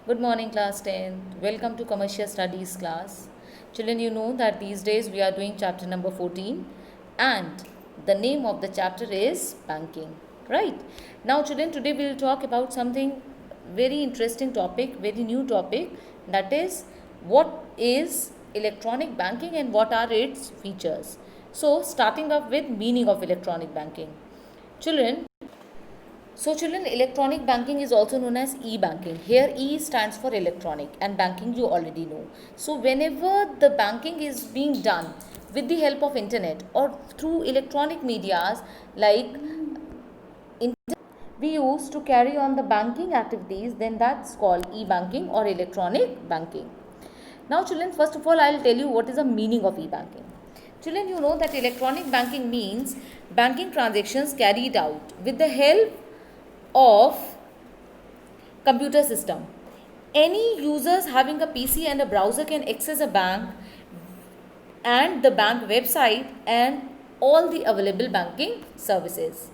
Good morning, class 10. Welcome to Commercial Studies class. Children, you know that these days we are doing chapter number 14 and the name of the chapter is banking. Right? Now, children, today we will talk about something very interesting topic, very new topic, that is what is electronic banking and what are its features. So, starting off with meaning of electronic banking. Children, children, electronic banking is also known as e-banking. Here, E stands for electronic and banking you already know. So, whenever the banking is being done with the help of internet or through electronic medias like we use to carry on the banking activities, then that's called e-banking or electronic banking. Now, children, first of all, I'll tell you what is the meaning of e-banking. Children, you know that electronic banking means banking transactions carried out with the help of computer system. Any users having a PC and a browser can access a bank and the bank website and all the available banking services.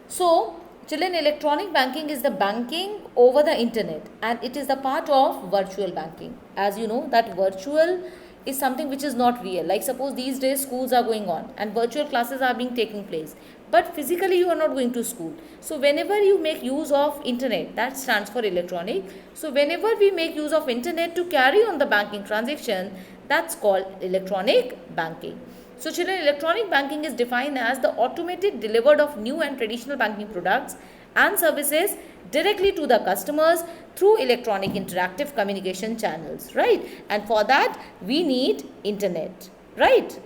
So, children, electronic banking is the banking over the internet and it is the part of virtual banking. As you know that virtual is something which is not real. Like suppose these days schools are going on and virtual classes are being taking place. But physically you are not going to school. So whenever you make use of internet, that stands for electronic. So whenever we make use of internet to carry on the banking transaction, that's called electronic banking. So children, electronic banking is defined as the automated delivered of new and traditional banking products and services directly to the customers through electronic interactive communication channels, right? And for that we need internet, right?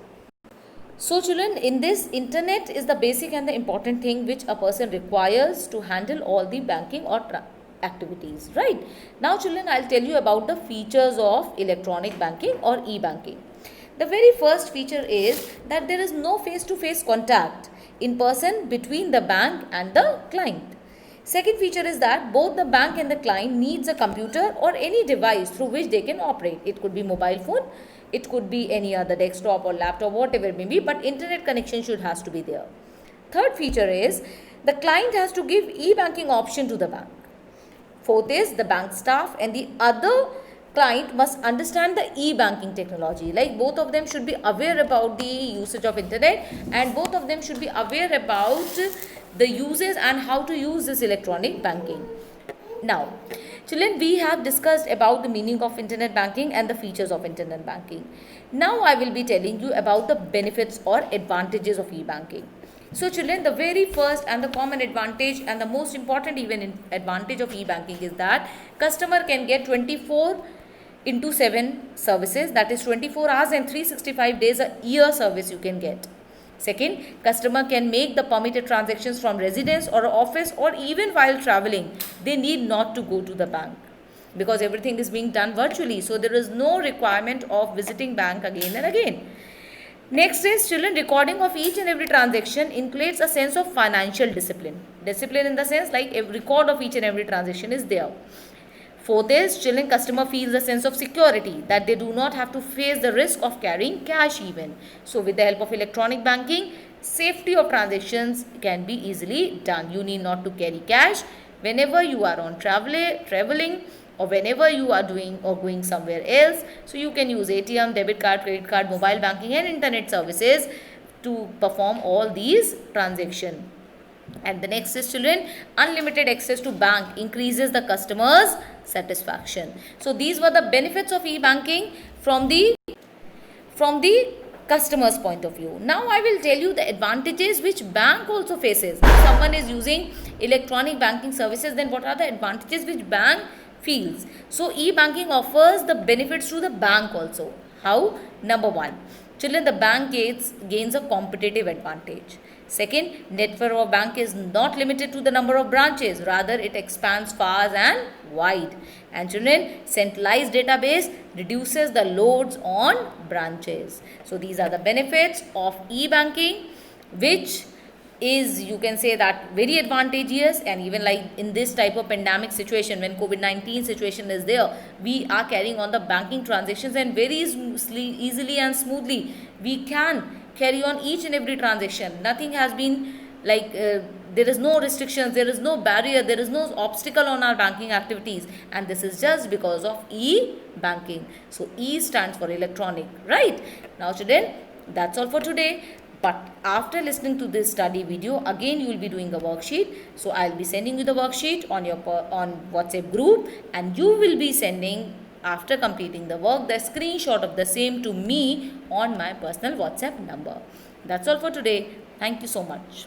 So children, in this internet is the basic and the important thing which a person requires to handle all the banking or activities, right? Now children, I'll tell you about the features of electronic banking or e-banking. The very first feature is that there is no face-to-face contact in person between the bank and the client. Second feature is that both the bank and the client needs a computer or any device through which they can operate. It could be mobile phone, it could be any other desktop or laptop, whatever it may be, but internet connection should has to be there. Third feature is the client has to give e-banking option to the bank. Fourth is the bank staff and the other client must understand the e-banking technology. Like both of them should be aware about the usage of internet and both of them should be aware about the uses and how to use this electronic banking. Now, children, we have discussed about the meaning of internet banking and the features of internet banking. Now, I will be telling you about the benefits or advantages of e-banking. So, children, the very first and the common advantage and the most important even advantage of e-banking is that customer can get 24 into 7 services, that is 24 hours and 365 days a year service you can get. Second, customer can make the permitted transactions from residence or office or even while traveling. They need not to go to the bank because everything is being done virtually. So there is no requirement of visiting bank again and again. Next is children, recording of each and every transaction includes a sense of financial discipline. Discipline in the sense like a record of each and every transaction is there. Fourth is children, customer feels a sense of security that they do not have to face the risk of carrying cash even. So with the help of electronic banking, safety of transactions can be easily done. You need not to carry cash whenever you are on traveling or whenever you are doing or going somewhere else. So you can use ATM, debit card, credit card, mobile banking and internet services to perform all these transactions. And the next is children, unlimited access to bank increases the customer's satisfaction. So these were the benefits of e-banking from the customer's point of view. Now I will tell you the advantages which bank also faces. If someone is using electronic banking services, then what are the advantages which bank feels? So e-banking offers the benefits to the bank also. How? Number one, children, the bank gains a competitive advantage. Second, network of bank is not limited to the number of branches. Rather, it expands far and wide. And children, centralized database reduces the loads on branches. So, these are the benefits of e-banking, which is, you can say that, very advantageous. And even like in this type of pandemic situation, when COVID-19 situation is there, we are carrying on the banking transactions and very easily and smoothly we can carry on each and every transaction. Nothing has been like there is no restrictions, there is no barrier, there is no obstacle on our banking activities, and this is just because of e-banking. So E stands for electronic, right? Now children, that's all for today. But after listening to this study video, again you will be doing a worksheet. So I'll be sending you the worksheet on your on WhatsApp group, and you will be sending, after completing the work, the screenshot of the same to me on my personal WhatsApp number. That's all for today. Thank you so much.